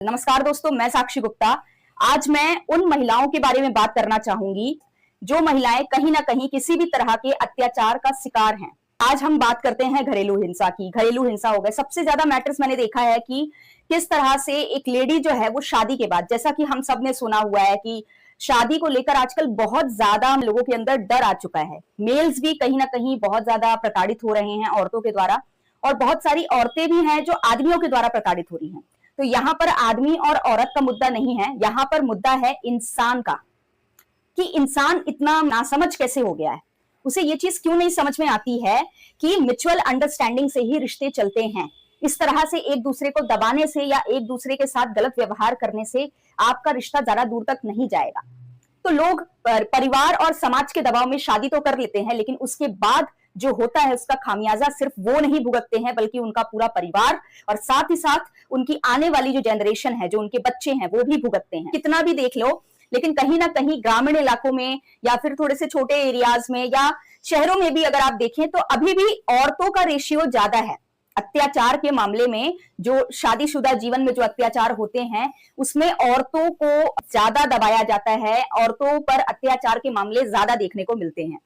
नमस्कार दोस्तों, मैं साक्षी गुप्ता। आज मैं उन महिलाओं के बारे में बात करना चाहूंगी जो महिलाएं कहीं ना कहीं किसी भी तरह के अत्याचार का शिकार हैं। आज हम बात करते हैं घरेलू हिंसा की। घरेलू हिंसा हो गए, सबसे ज्यादा मैटर्स मैंने देखा है कि किस तरह से एक लेडी जो है वो शादी के बाद, जैसा कि हम सब ने सुना हुआ है कि शादी को लेकर आजकल बहुत ज्यादा लोगों के अंदर डर आ चुका है। मेल्स भी कहीं ना कहीं बहुत ज्यादा प्रताड़ित हो रहे हैं औरतों के द्वारा, और बहुत सारी औरतें भी हैं जो आदमियों के द्वारा प्रताड़ित हो रही हैं। तो यहाँ पर आदमी और औरत का मुद्दा नहीं है, यहाँ पर मुद्दा है इंसान का, कि इंसान इतना नासमझ कैसे हो गया है। उसे ये चीज क्यों नहीं समझ में आती है कि म्यूचुअल अंडरस्टैंडिंग से ही रिश्ते चलते हैं। इस तरह से एक दूसरे को दबाने से या एक दूसरे के साथ गलत व्यवहार करने से आपका रिश्ता ज्यादा दूर तक नहीं जाएगा। तो लोग परिवार और समाज के दबाव में शादी तो कर लेते हैं, लेकिन उसके बाद जो होता है उसका खामियाजा सिर्फ वो नहीं भुगतते हैं, बल्कि उनका पूरा परिवार और साथ ही साथ उनकी आने वाली जो जनरेशन है, जो उनके बच्चे हैं, वो भी भुगतते हैं। कितना भी देख लो, लेकिन कहीं ना कहीं ग्रामीण इलाकों में या फिर थोड़े से छोटे एरियाज में या शहरों में भी अगर आप देखें तो अभी भी औरतों का रेशियो ज्यादा है। अत्याचार के मामले में, जो शादीशुदा जीवन में जो अत्याचार होते हैं उसमें औरतों को ज्यादा दबाया जाता है, औरतों पर अत्याचार के मामले ज्यादा देखने को मिलते हैं।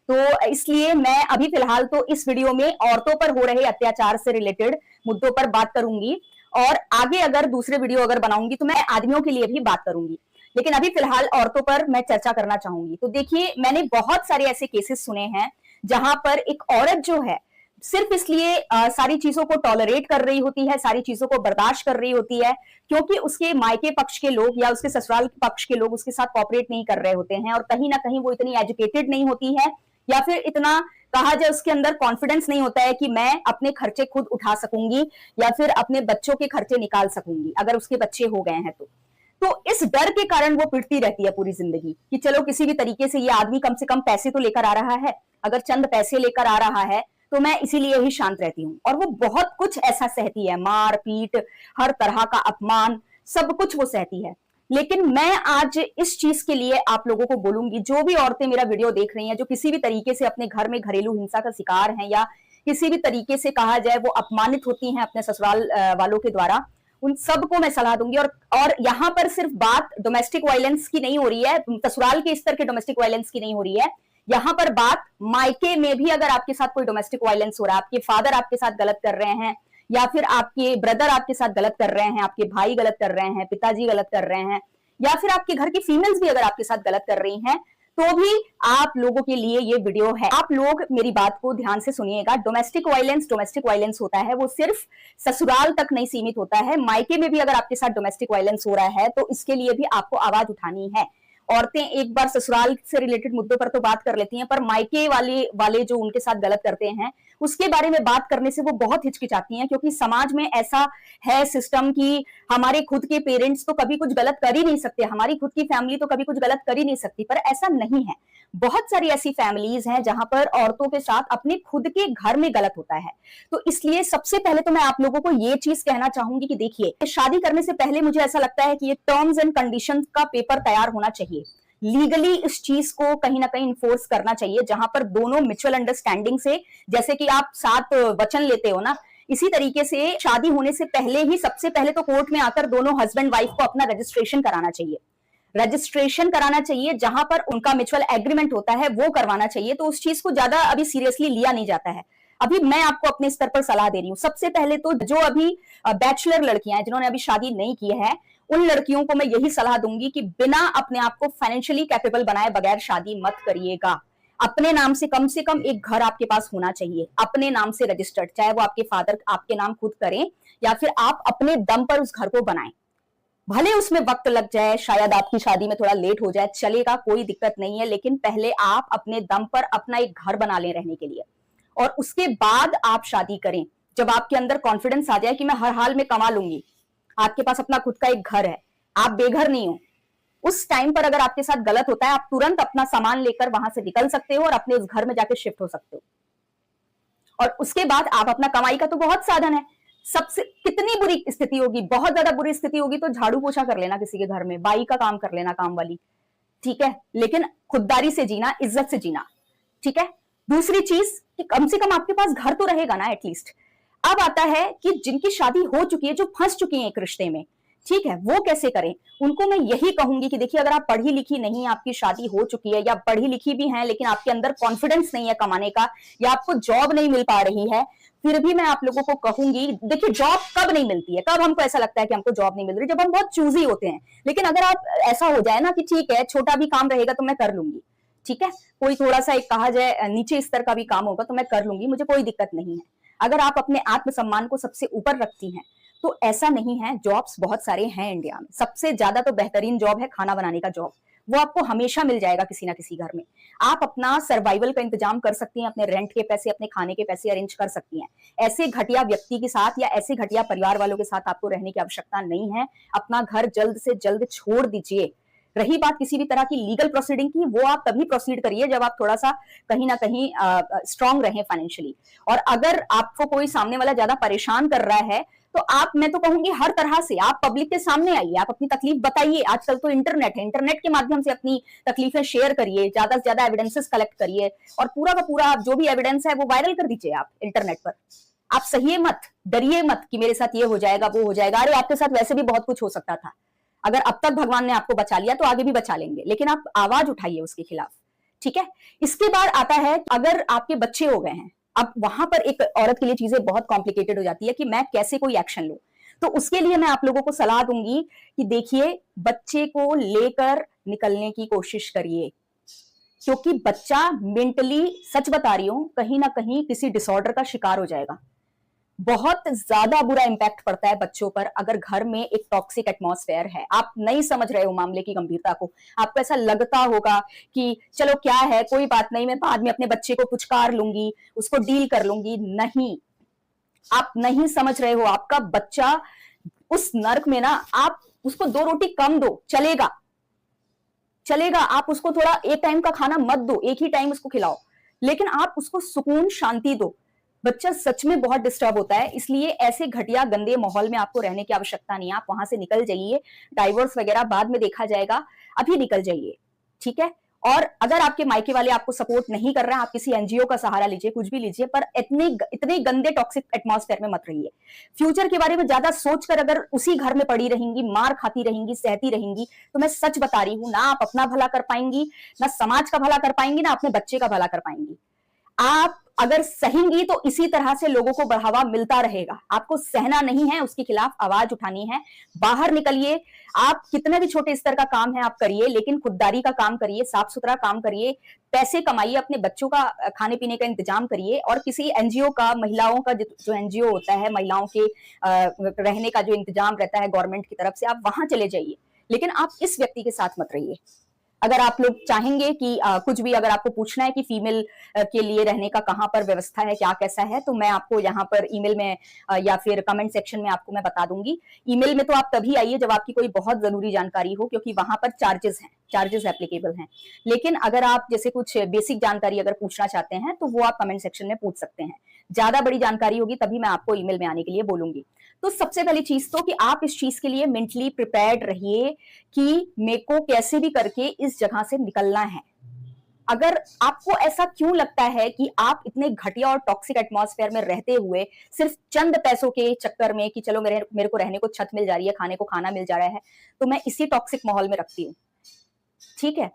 तो इसलिए मैं अभी फिलहाल तो इस वीडियो में औरतों पर हो रहे अत्याचार से रिलेटेड मुद्दों पर बात करूंगी, और आगे अगर दूसरे वीडियो अगर बनाऊंगी तो मैं आदमियों के लिए भी बात करूंगी, लेकिन अभी फिलहाल औरतों पर मैं चर्चा करना चाहूंगी। तो देखिए, मैंने बहुत सारे ऐसे केसेस सुने हैं जहां पर एक औरत जो है सिर्फ इसलिए सारी चीजों को टॉलरेट कर रही होती है, सारी चीजों को बर्दाश्त कर रही होती है क्योंकि उसके मायके पक्ष के लोग या उसके ससुराल पक्ष के लोग उसके साथ कोऑपरेट नहीं कर रहे होते हैं, और कहीं ना कहीं वो इतनी एजुकेटेड नहीं होती है या फिर इतना कहा जाए उसके अंदर कॉन्फिडेंस नहीं होता है कि मैं अपने खर्चे खुद उठा सकूंगी या फिर अपने बच्चों के खर्चे निकाल सकूंगी अगर उसके बच्चे हो गए हैं तो इस डर के कारण वो पिटती रहती है पूरी जिंदगी कि चलो किसी भी तरीके से ये आदमी कम से कम पैसे तो लेकर आ रहा है, अगर चंद पैसे लेकर आ रहा है तो मैं इसीलिए ही शांत रहती हूँ। और वो बहुत कुछ ऐसा सहती है, मार पीट, हर तरह का अपमान, सब कुछ वो सहती है। लेकिन मैं आज इस चीज के लिए आप लोगों को बोलूंगी, जो भी औरतें मेरा वीडियो देख रही हैं, जो किसी भी तरीके से अपने घर में घरेलू हिंसा का शिकार हैं या किसी भी तरीके से कहा जाए वो अपमानित होती हैं अपने ससुराल वालों के द्वारा, उन सबको मैं सलाह दूंगी। और यहाँ पर सिर्फ बात डोमेस्टिक वायलेंस की नहीं हो रही है, ससुराल के स्तर के डोमेस्टिक वायलेंस की नहीं हो रही है, यहाँ पर बात मायके में भी अगर आपके साथ कोई डोमेस्टिक वायलेंस हो रहा है, आपके फादर आपके साथ गलत कर रहे हैं या फिर आपके ब्रदर आपके साथ गलत कर रहे हैं, आपके भाई गलत कर रहे हैं, पिताजी गलत कर रहे हैं, या फिर आपके घर की फीमेल्स भी अगर आपके साथ गलत कर रही हैं, तो भी आप लोगों के लिए ये वीडियो है। आप लोग मेरी बात को ध्यान से सुनिएगा। डोमेस्टिक वायलेंस होता है वो सिर्फ ससुराल तक नहीं सीमित होता है, मायके में भी अगर आपके साथ डोमेस्टिक वायलेंस हो रहा है तो इसके लिए भी आपको आवाज उठानी है। औरतें एक बार ससुराल से रिलेटेड मुद्दों पर तो बात कर लेती हैं, पर मायके वाले जो उनके साथ गलत करते हैं उसके बारे में बात करने से वो बहुत हिचकिचाती हैं, क्योंकि समाज में ऐसा है सिस्टम कि हमारे खुद के पेरेंट्स तो कभी कुछ गलत कर ही नहीं सकते, हमारी खुद की फैमिली तो कभी कुछ गलत कर ही नहीं सकती। पर ऐसा नहीं है, बहुत सारी ऐसी फैमिलीज हैं जहां पर औरतों के साथ अपने खुद के घर में गलत होता है। तो इसलिए सबसे पहले तो मैं आप लोगों को ये चीज कहना चाहूंगी कि देखिए, शादी करने से पहले मुझे ऐसा लगता है कि ये टर्म्स एंड कंडीशंस का पेपर तैयार होना चाहिए। लीगली इस चीज को कहीं ना कहीं इन्फोर्स करना चाहिए, जहां पर दोनों म्यूचुअल अंडरस्टैंडिंग से, जैसे कि आप साथ वचन लेते हो ना, इसी तरीके से शादी होने से पहले ही सबसे पहले तो कोर्ट में आकर दोनों हस्बैंड वाइफ को अपना रजिस्ट्रेशन कराना चाहिए, जहां पर उनका म्यूचुअल एग्रीमेंट होता है वो करवाना चाहिए। तो उस चीज को ज्यादा अभी सीरियसली लिया नहीं जाता है। अभी मैं आपको अपने स्तर पर सलाह दे रही हूँ। सबसे पहले तो जो अभी बैचलर लड़कियां हैं जिन्होंने अभी शादी नहीं की है, उन लड़कियों को मैं यही सलाह दूंगी कि बिना अपने आप को फाइनेंशियली कैपेबल बनाए बगैर शादी मत करिएगा। अपने नाम से कम एक घर आपके पास होना चाहिए, अपने नाम से रजिस्टर्ड, चाहे वो आपके फादर आपके नाम खुद करें या फिर आप अपने दम पर उस घर को बनाएं। भले उसमें वक्त लग जाए, शायद आपकी शादी में थोड़ा लेट हो जाए, चलेगा, कोई दिक्कत नहीं है, लेकिन पहले आप अपने दम पर अपना एक घर बना लें रहने के लिए, और उसके बाद आप शादी करें। जब आपके अंदर कॉन्फिडेंस आ जाए कि मैं हर हाल में कमा लूंगी, आपके पास अपना खुद का एक घर है, आप बेघर नहीं हो, उस टाइम पर अगर आपके साथ गलत होता है, आप तुरंत अपना सामान लेकर वहां से निकल सकते हो और अपने उस घर में जाके शिफ्ट हो सकते हो। और उसके बाद आप अपना कमाई का तो बहुत साधन है। सबसे कितनी बुरी स्थिति होगी, बहुत ज्यादा बुरी स्थिति होगी तो झाड़ू पोछा कर लेना किसी के घर में, बाई का काम कर लेना, काम वाली, ठीक है, लेकिन खुददारी से जीना, इज्जत से जीना, ठीक है। दूसरी चीज कि कम से कम आपके पास घर तो रहेगा ना एटलीस्ट। अब आता है कि जिनकी शादी हो चुकी है, जो फंस चुकी है एक रिश्ते में, ठीक है, वो कैसे करें? उनको मैं यही कहूंगी कि देखिए, अगर आप पढ़ी लिखी नहीं, आपकी शादी हो चुकी है, या पढ़ी लिखी भी हैं लेकिन आपके अंदर कॉन्फिडेंस नहीं है कमाने का, या आपको जॉब नहीं मिल पा रही है, फिर भी मैं आप लोगों को कहूंगी, देखिए जॉब कब नहीं मिलती है, कब हमको ऐसा लगता है कि हमको जॉब नहीं मिल रही, जब हम बहुत चूजी होते हैं। लेकिन अगर आप ऐसा हो जाए ना कि ठीक है, छोटा भी काम रहेगा तो मैं कर लूंगी, ठीक है, कोई थोड़ा सा एक कहा जाए नीचे स्तर का भी काम होगा तो मैं कर लूंगी, मुझे कोई दिक्कत नहीं है। अगर आप अपने आत्मसम्मान को सबसे ऊपर रखती हैं तो ऐसा नहीं है। जॉब्स बहुत सारे हैं इंडिया में, सबसे ज्यादा तो बेहतरीन जॉब है खाना बनाने का जॉब, वो आपको हमेशा मिल जाएगा किसी ना किसी घर में। आप अपना सर्वाइवल का इंतजाम कर सकती हैं, अपने रेंट के पैसे, अपने खाने के पैसे अरेंज कर सकती हैं। ऐसे घटिया व्यक्ति के साथ या ऐसे घटिया परिवार वालों के साथ आपको रहने की आवश्यकता नहीं है। अपना घर जल्द से जल्द छोड़ दीजिए। रही बात किसी भी तरह की लीगल प्रोसीडिंग की, वो आप तभी प्रोसीड करिए जब आप थोड़ा सा कहीं ना कहीं स्ट्रांग रहें फाइनेंशियली। और अगर आपको कोई सामने वाला ज्यादा परेशान कर रहा है तो आप, मैं तो कहूंगी हर तरह से आप पब्लिक के सामने आइए, आप अपनी तकलीफ बताइए। आजकल तो इंटरनेट है, इंटरनेट के माध्यम से अपनी तकलीफें शेयर करिए, ज्यादा से ज्यादा एविडेंसेस कलेक्ट करिए और पूरा का पूरा जो भी एविडेंस है वो वायरल कर दीजिए आप इंटरनेट पर। आप सहिए मत, डरिए मत कि मेरे साथ ये हो जाएगा वो हो जाएगा। अरे आपके साथ वैसे भी बहुत कुछ हो सकता था, अगर अब तक भगवान ने आपको बचा लिया तो आगे भी बचा लेंगे, लेकिन आप आवाज उठाइए उसके खिलाफ, ठीक है। इसके बाद आता है अगर आपके बच्चे हो गए हैं, अब वहां पर एक औरत के लिए चीजें बहुत कॉम्प्लिकेटेड हो जाती है कि मैं कैसे कोई एक्शन लूं। तो उसके लिए मैं आप लोगों को सलाह दूंगी कि देखिए, बच्चे को लेकर निकलने की कोशिश करिए, क्योंकि बच्चा मेंटली, सच बता रही हूं, कहीं ना कहीं किसी डिसऑर्डर का शिकार हो जाएगा। बहुत ज्यादा बुरा इंपैक्ट पड़ता है बच्चों पर अगर घर में एक टॉक्सिक एटमॉस्फेयर है। आप नहीं समझ रहे हो मामले की गंभीरता को, आपको ऐसा लगता होगा कि चलो क्या है, कोई बात नहीं, मैं बाद में अपने बच्चे को पुचकार लूंगी, उसको डील कर लूंगी। नहीं, आप नहीं समझ रहे हो। आपका बच्चा उस नर्क में ना, आप उसको 2 रोटी कम दो, चलेगा चलेगा। आप उसको थोड़ा एक टाइम का खाना मत दो, एक ही टाइम उसको खिलाओ, लेकिन आप उसको सुकून शांति दो। बच्चा सच में बहुत डिस्टर्ब होता है, इसलिए ऐसे घटिया गंदे माहौल में आपको रहने की आवश्यकता नहीं है। आप वहां से निकल जाइए, डाइवोर्स वगैरह बाद में देखा जाएगा, अभी निकल जाइए, ठीक है। और अगर आपके मायके वाले आपको सपोर्ट नहीं कर रहे हैं, आप किसी एनजीओ का सहारा लीजिए, कुछ भी लीजिए, पर इतने गंदे टॉक्सिक एटमॉस्फेयर में मत रहिए। फ्यूचर के बारे में ज्यादा सोचकर अगर उसी घर में पड़ी रहेंगी, मार खाती रहेंगी, सहती रहेंगी, तो मैं सच बता रही हूं, ना आप अपना भला कर पाएंगी, ना समाज का भला कर पाएंगी, ना अपने बच्चे का भला कर पाएंगी। आप अगर सहेंगी तो इसी तरह से लोगों को बढ़ावा मिलता रहेगा। आपको सहना नहीं है, उसके खिलाफ आवाज उठानी है। बाहर निकलिए, आप कितने भी छोटे स्तर का काम है आप करिए, लेकिन खुददारी का काम करिए, साफ सुथरा काम करिए, पैसे कमाइए, अपने बच्चों का खाने पीने का इंतजाम करिए। और किसी एनजीओ का, महिलाओं का जो एनजीओ होता है, महिलाओं के रहने का जो इंतजाम रहता है गवर्नमेंट की तरफ से, आप वहां चले जाइए, लेकिन आप इस व्यक्ति के साथ मत रहिए। अगर आप लोग चाहेंगे कि कुछ भी अगर आपको पूछना है कि फीमेल के लिए रहने का कहाँ पर व्यवस्था है, क्या कैसा है, तो मैं आपको यहाँ पर ईमेल में या फिर कमेंट सेक्शन में आपको मैं बता दूंगी। ईमेल में तो आप तभी आइए जब आपकी कोई बहुत जरूरी जानकारी हो, क्योंकि वहां पर चार्जेस एप्लीकेबल हैं। लेकिन अगर आप जैसे कुछ बेसिक जानकारी अगर पूछना चाहते हैं तो वो आप कमेंट सेक्शन में पूछ सकते हैं। ज्यादा बड़ी जानकारी होगी तभी मैं आपको ईमेल में आने के लिए बोलूंगी। तो सबसे पहली चीज तो कि आप इस चीज के लिए मेंटली प्रिपेयर्ड रहिए कि मेरे को कैसे भी करके इस जगह से निकलना है। अगर आपको ऐसा क्यों लगता है कि आप इतने घटिया और टॉक्सिक एटमॉस्फेयर में रहते हुए सिर्फ चंद पैसों के चक्कर में कि चलो मेरे को रहने को छत मिल जा रही है, खाने को खाना मिल जा रहा है, तो मैं इसी टॉक्सिक माहौल में रखती हूँ, ठीक है।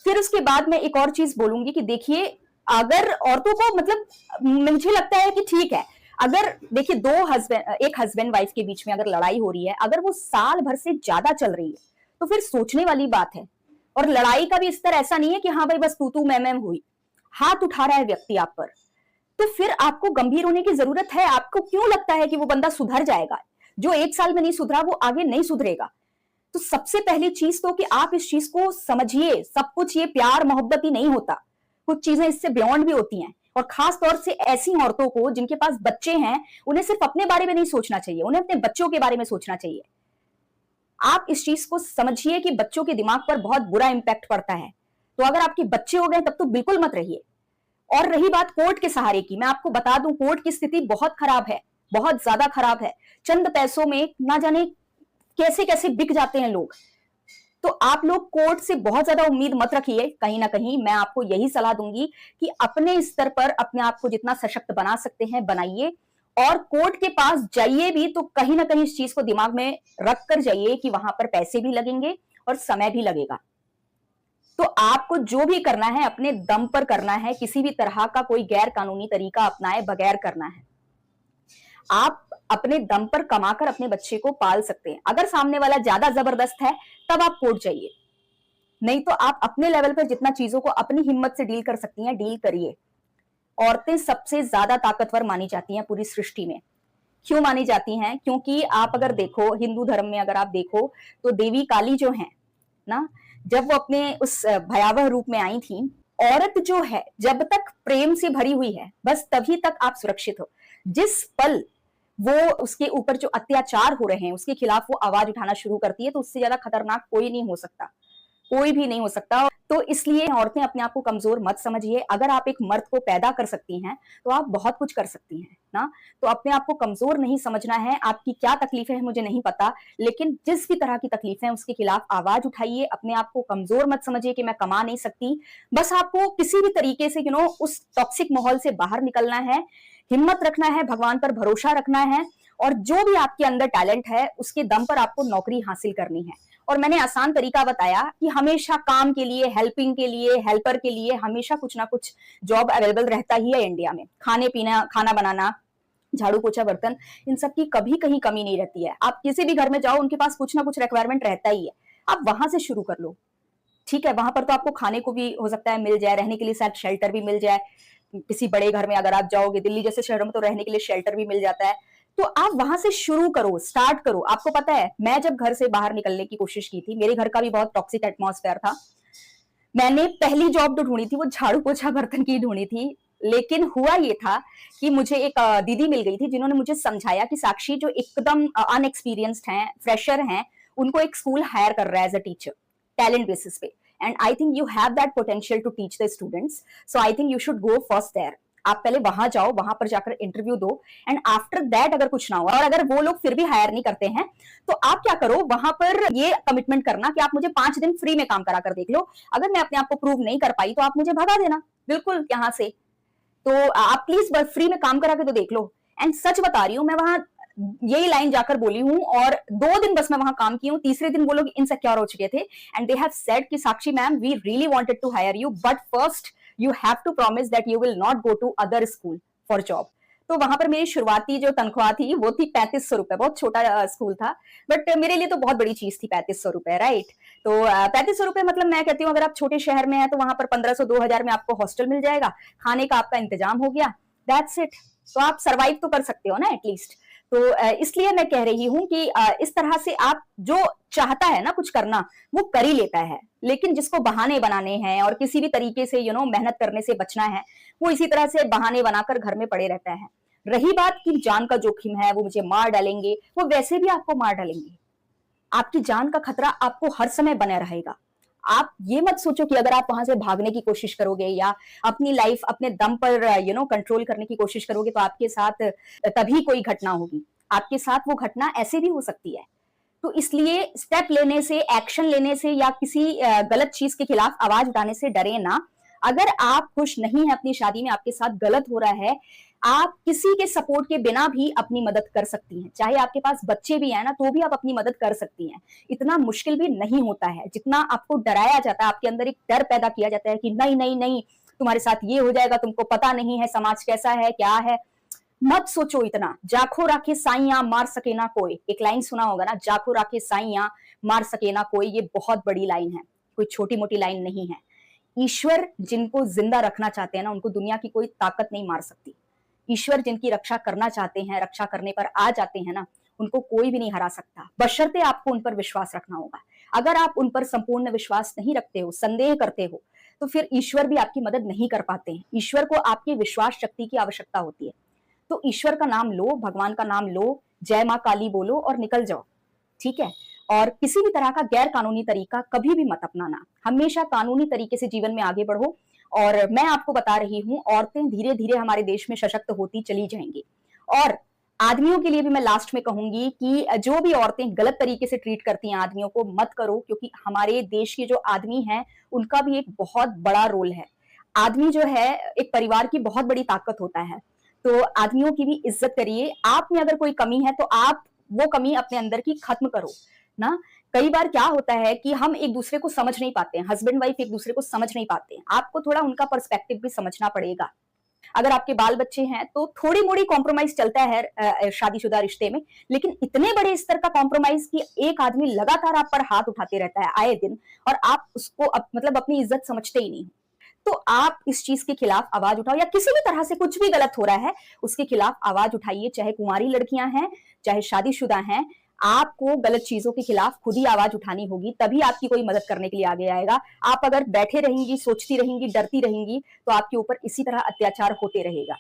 फिर उसके बाद मैं एक और चीज बोलूंगी कि देखिए, अगर औरतों को, मतलब मुझे लगता है कि ठीक है, अगर देखिए एक हस्बैंड वाइफ के बीच में अगर लड़ाई हो रही है, अगर वो साल भर से ज्यादा चल रही है, तो फिर सोचने वाली बात है। और लड़ाई का भी स्तर ऐसा नहीं है कि हाँ भाई बस तू मैं हुई, हाथ उठा रहा है व्यक्ति आप पर, तो फिर आपको गंभीर होने की जरूरत है। आपको क्यों लगता है कि वो बंदा सुधर जाएगा? जो 1 साल में नहीं सुधरा वो आगे नहीं सुधरेगा। तो सबसे पहली चीज तो कि आप इस चीज को समझिए, सब कुछ ये प्यार मोहब्बत ही नहीं होता, कुछ चीजें इससे बियॉन्ड भी होती हैं। और खास तौर से ऐसी औरतों को जिनके पास बच्चे हैं, उन्हें सिर्फ अपने बारे में नहीं सोचना चाहिए, उन्हें अपने बच्चों के बारे में सोचना चाहिए। आप इस चीज को समझिए कि बच्चों के दिमाग पर बहुत बुरा इंपैक्ट पड़ता है। तो अगर आपके बच्चे हो गए तब तो बिल्कुल मत रहिए। और रही बात कोर्ट के सहारे की, मैं आपको बता दूं, कोर्ट की स्थिति बहुत खराब है, बहुत ज्यादा खराब है। चंद पैसों में ना जाने कैसे कैसे बिक जाते हैं लोग। तो आप लोग कोर्ट से बहुत ज्यादा उम्मीद मत रखिए। कहीं ना कहीं मैं आपको यही सलाह दूंगी कि अपने स्तर पर अपने आप को जितना सशक्त बना सकते हैं बनाइए, और कोर्ट के पास जाइए भी तो कहीं ना कहीं इस चीज को दिमाग में रख कर जाइए कि वहां पर पैसे भी लगेंगे और समय भी लगेगा। तो आपको जो भी करना है अपने दम पर करना है, किसी भी तरह का कोई गैर कानूनी तरीका अपनाए बगैर करना है। आप अपने दम पर कमाकर अपने बच्चे को पाल सकते हैं। अगर सामने वाला ज्यादा जबरदस्त है तब आप कोर्ट जाइए, नहीं तो आप अपने लेवल पर जितना चीजों को अपनी हिम्मत से डील कर सकती हैं डील करिए। औरतें सबसे ज्यादा ताकतवर मानी जाती हैं पूरी सृष्टि में। क्यों मानी जाती हैं? क्योंकि आप अगर देखो हिंदू धर्म में, अगर आप देखो तो देवी काली जो है ना, जब वो अपने उस भयावह रूप में आई थी, औरत जो है जब तक प्रेम से भरी हुई है बस तभी तक आप सुरक्षित हो। जिस पल वो उसके ऊपर जो अत्याचार हो रहे हैं उसके खिलाफ वो आवाज उठाना शुरू करती है तो उससे ज्यादा खतरनाक कोई नहीं हो सकता, कोई भी नहीं हो सकता। तो इसलिए औरतें अपने आप को कमजोर मत समझिए। अगर आप एक मर्द को पैदा कर सकती हैं तो आप बहुत कुछ कर सकती हैं ना। तो अपने आप को कमजोर नहीं समझना है। आपकी क्या तकलीफें हैं मुझे नहीं पता, लेकिन जिस भी तरह की तकलीफें हैं उसके खिलाफ आवाज उठाइए। अपने आप को कमजोर मत समझिए कि मैं कमा नहीं सकती। बस आपको किसी भी तरीके से उस टॉक्सिक माहौल से बाहर निकलना है, हिम्मत रखना है, भगवान पर भरोसा रखना है, और जो भी आपके अंदर टैलेंट है उसके दम पर आपको नौकरी हासिल करनी है। और मैंने आसान तरीका बताया कि हमेशा काम के लिए, हेल्पिंग के लिए, हेल्पर के लिए हमेशा कुछ ना कुछ जॉब अवेलेबल रहता ही है इंडिया में। खाने पीना, खाना बनाना, झाड़ू पोछा बर्तन, इन सब की कभी कहीं कमी नहीं रहती है। आप किसी भी घर में जाओ उनके पास कुछ ना कुछ रिक्वायरमेंट रहता ही है। आप वहां से शुरू कर लो, ठीक है। वहां पर तो आपको खाने को भी हो सकता है मिल जाए, रहने के लिए शायद शेल्टर भी मिल जाए। किसी बड़े घर में अगर आप जाओगे, दिल्ली जैसे शहरों में तो रहने के लिए शेल्टर भी मिल जाता है। तो आप वहां से शुरू करो, स्टार्ट करो। आपको पता है मैं जब घर से बाहर निकलने की कोशिश की थी, मेरे घर का भी बहुत टॉक्सिक एटमॉस्फेयर था। मैंने पहली जॉब जो ढूंढी थी वो झाड़ू पोछा बर्तन की ढूंढी थी। लेकिन हुआ ये था कि मुझे एक दीदी मिल गई थी जिन्होंने मुझे समझाया कि साक्षी जो एकदम अनएक्सपीरियंस्ड हैं, फ्रेशर हैं, उनको एक स्कूल हायर कर रहा है as a teacher talent basis पे, and I think you have that potential to teach the students, so I think you should go first there. आप पहले वहां जाओ, वहां पर जाकर इंटरव्यू दो, एंड आफ्टर दैट अगर कुछ ना हो और अगर वो लोग फिर भी हायर नहीं करते हैं तो आप क्या करो, वहां पर ये कमिटमेंट करना कि आप मुझे 5 दिन फ्री में काम करा कर देख लो। अगर मैं अपने आप को प्रूव नहीं कर पाई तो आप मुझे भगा देना बिल्कुल यहाँ से। तो आप प्लीज बस फ्री में काम करा के तो देख लो। एंड सच बता रही हूँ, मैं वहां यही लाइन जाकर बोली हूँ और 2 दिन बस मैं वहां काम की हूँ। तीसरे दिन वो लोग इनसिक्योर हो चुके थे एंड दे हैव सेड कि Sakshi ma'am we really wanted to hire you but first you have to promise that you will not go to other school for job. तो वहां पर मेरी शुरुआती जो तनख्वाह थी वो थी 3500 रुपए। बहुत छोटा स्कूल था बट मेरे लिए तो बहुत बड़ी चीज थी 3500 रुपए, राइट। तो 3500 रुपए मतलब मैं कहती हूँ अगर आप छोटे शहर में हैं तो वहां पर 1500-2000 में आपको हॉस्टल मिल जाएगा, खाने का आपका इंतजाम हो गया, दैट्स इट। तो आप सरवाइव तो कर सकते हो ना एटलीस्ट। तो इसलिए मैं कह रही हूं कि इस तरह से आप जो चाहता है ना कुछ करना वो कर ही लेता है, लेकिन जिसको बहाने बनाने हैं और किसी भी तरीके से मेहनत करने से बचना है वो इसी तरह से बहाने बनाकर घर में पड़े रहता है। रही बात कि जान का जोखिम है, वो मुझे मार डालेंगे, वो वैसे भी आपको मार डालेंगे। आपकी जान का खतरा आपको हर समय बना रहेगा। आप ये मत सोचो कि अगर आप वहां से भागने की कोशिश करोगे या अपनी लाइफ अपने दम पर कंट्रोल करने की कोशिश करोगे तो आपके साथ तभी कोई घटना होगी। आपके साथ वो घटना ऐसे भी हो सकती है। तो इसलिए स्टेप लेने से, एक्शन लेने से या किसी गलत चीज के खिलाफ आवाज उठाने से डरे ना। अगर आप खुश नहीं है अपनी शादी में, आपके साथ गलत हो रहा है, आप किसी के सपोर्ट के बिना भी अपनी मदद कर सकती हैं। चाहे आपके पास बच्चे भी हैं ना तो भी आप अपनी मदद कर सकती हैं। इतना मुश्किल भी नहीं होता है जितना आपको डराया जाता है। आपके अंदर एक डर पैदा किया जाता है कि नहीं नहीं नहीं तुम्हारे साथ ये हो जाएगा, तुमको पता नहीं है समाज कैसा है क्या है। मत सोचो इतना। जाखो राखे साइया मार सके ना कोई, एक लाइन सुना होगा ना, जाखो राखे साइया मार सके ना कोई। ये बहुत बड़ी लाइन है, कोई छोटी मोटी लाइन नहीं है। ईश्वर जिनको जिंदा रखना चाहते हैं ना उनको दुनिया की कोई ताकत नहीं मार सकती। ईश्वर जिनकी रक्षा करना चाहते हैं, रक्षा करने पर आ जाते हैं ना, उनको कोई भी नहीं हरा सकता, बशर्ते आपको उन पर विश्वास रखना होगा। अगर आप उन पर संपूर्ण विश्वास नहीं रखते हो, संदेह करते हो, तो फिर ईश्वर भी आपकी मदद नहीं कर पाते हैं। ईश्वर को आपकी विश्वास शक्ति की आवश्यकता होती है। तो ईश्वर का नाम लो, भगवान का नाम लो, जय माँ काली बोलो और निकल जाओ, ठीक है। और किसी भी तरह का गैर कानूनी तरीका कभी भी मत अपनाना। हमेशा कानूनी तरीके से जीवन में आगे बढ़ो। और मैं आपको बता रही हूँ, औरतें धीरे धीरे हमारे देश में सशक्त होती चली जाएंगी। और आदमियों के लिए भी मैं लास्ट में कहूंगी कि जो भी औरतें गलत तरीके से ट्रीट करती हैं आदमियों को, मत करो, क्योंकि हमारे देश के जो आदमी हैं उनका भी एक बहुत बड़ा रोल है। आदमी जो है एक परिवार की बहुत बड़ी ताकत होता है। तो आदमियों की भी इज्जत करिए। आप में अगर कोई कमी है तो आप वो कमी अपने अंदर की खत्म करो ना। कई बार क्या होता है कि हम एक दूसरे को समझ नहीं पाते हैं, हस्बैंड वाइफ एक दूसरे को समझ नहीं पाते हैं। आपको थोड़ा उनका पर्सपेक्टिव भी समझना पड़ेगा। अगर आपके बाल बच्चे हैं तो थोड़ी मोड़ी कॉम्प्रोमाइज चलता है शादीशुदा रिश्ते में, लेकिन इतने बड़े स्तर का कॉम्प्रोमाइज कि एक आदमी लगातार आप पर हाथ उठाते रहता है आए दिन, और आप उसको मतलब अपनी इज्जत समझते ही नहीं। तो आप इस चीज के खिलाफ आवाज उठाओ, या किसी भी तरह से कुछ भी गलत हो रहा है उसके खिलाफ आवाज उठाइए। चाहे कुंवारी लड़कियां हैं, चाहे शादीशुदा हैं, आपको गलत चीजों के खिलाफ खुद ही आवाज उठानी होगी, तभी आपकी कोई मदद करने के लिए आगे आएगा। आप अगर बैठे रहेंगी, सोचती रहेंगी, डरती रहेंगी, तो आपके ऊपर इसी तरह अत्याचार होते रहेगा।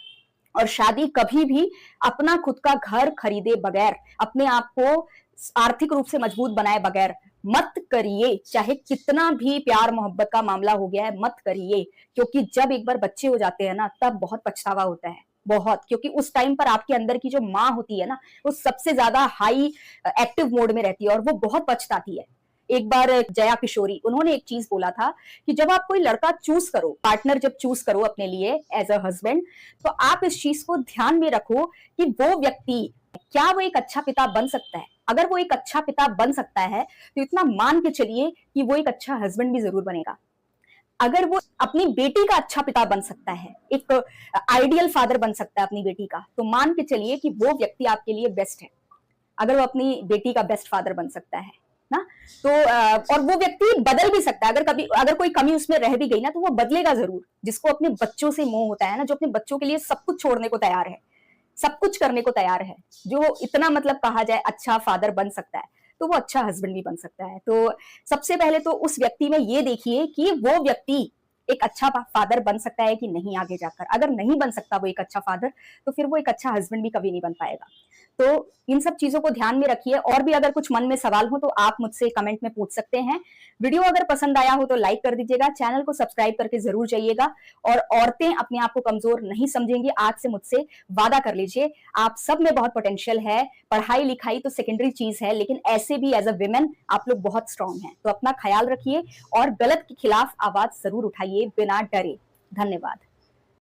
और शादी कभी भी अपना खुद का घर खरीदे बगैर, अपने आप को आर्थिक रूप से मजबूत बनाए बगैर मत करिए। चाहे कितना भी प्यार मोहब्बत का मामला हो गया है, मत करिए। क्योंकि जब एक बार बच्चे हो जाते हैं ना, तब बहुत पछतावा होता है, बहुत। क्योंकि उस टाइम पर आपके अंदर की जो माँ होती है ना, वो सबसे ज्यादा हाई एक्टिव मोड में रहती है और वो बहुत पछताती है। एक बार जया किशोरी, उन्होंने एक चीज बोला था कि जब आप कोई लड़का चूज करो, पार्टनर जब चूज करो अपने लिए एज अ हस्बैंड, तो आप इस चीज को ध्यान में रखो कि वो व्यक्ति, क्या वो एक अच्छा पिता बन सकता है। अगर वो एक अच्छा पिता बन सकता है तो इतना मान के चलिए कि वो एक अच्छा हस्बैंड भी जरूर बनेगा। अगर वो अपनी बेटी का अच्छा पिता बन सकता है, एक आइडियल फादर बन सकता है अपनी बेटी का, तो मान के चलिए कि वो व्यक्ति आपके लिए बेस्ट है। अगर वो अपनी बेटी का बेस्ट फादर बन सकता है ना, तो और वो व्यक्ति बदल भी सकता है। अगर कोई कमी उसमें रह भी गई ना, तो वो बदलेगा जरूर। जिसको अपने बच्चों से मोह होता है ना, जो अपने बच्चों के लिए सब कुछ छोड़ने को तैयार है, सब कुछ करने को तैयार है, जो इतना मतलब कहा जाए अच्छा फादर बन सकता है, तो वो अच्छा हस्बैंड भी बन सकता है। तो सबसे पहले तो उस व्यक्ति में ये देखिए कि वो व्यक्ति एक अच्छा फादर बन सकता है कि नहीं आगे जाकर। अगर नहीं बन सकता वो एक अच्छा फादर, तो फिर वो एक अच्छा हस्बैंड भी कभी नहीं बन पाएगा। तो इन सब चीजों को ध्यान में रखिए। और भी अगर कुछ मन में सवाल हो तो आप मुझसे कमेंट में पूछ सकते हैं। वीडियो अगर पसंद आया हो तो लाइक कर दीजिएगा, चैनल को सब्सक्राइब करके जरूर जाइएगा। और औरतें अपने आप को कमजोर नहीं समझेंगी, आज से मुझसे वादा कर लीजिए। आप सब में बहुत पोटेंशियल है। पढ़ाई लिखाई तो सेकेंडरी चीज है, लेकिन ऐसे भी एज अ विमेन आप लोग बहुत स्ट्रांग हैं। तो अपना ख्याल रखिए और गलत के खिलाफ आवाज जरूर उठाइए बिना डरे। धन्यवाद।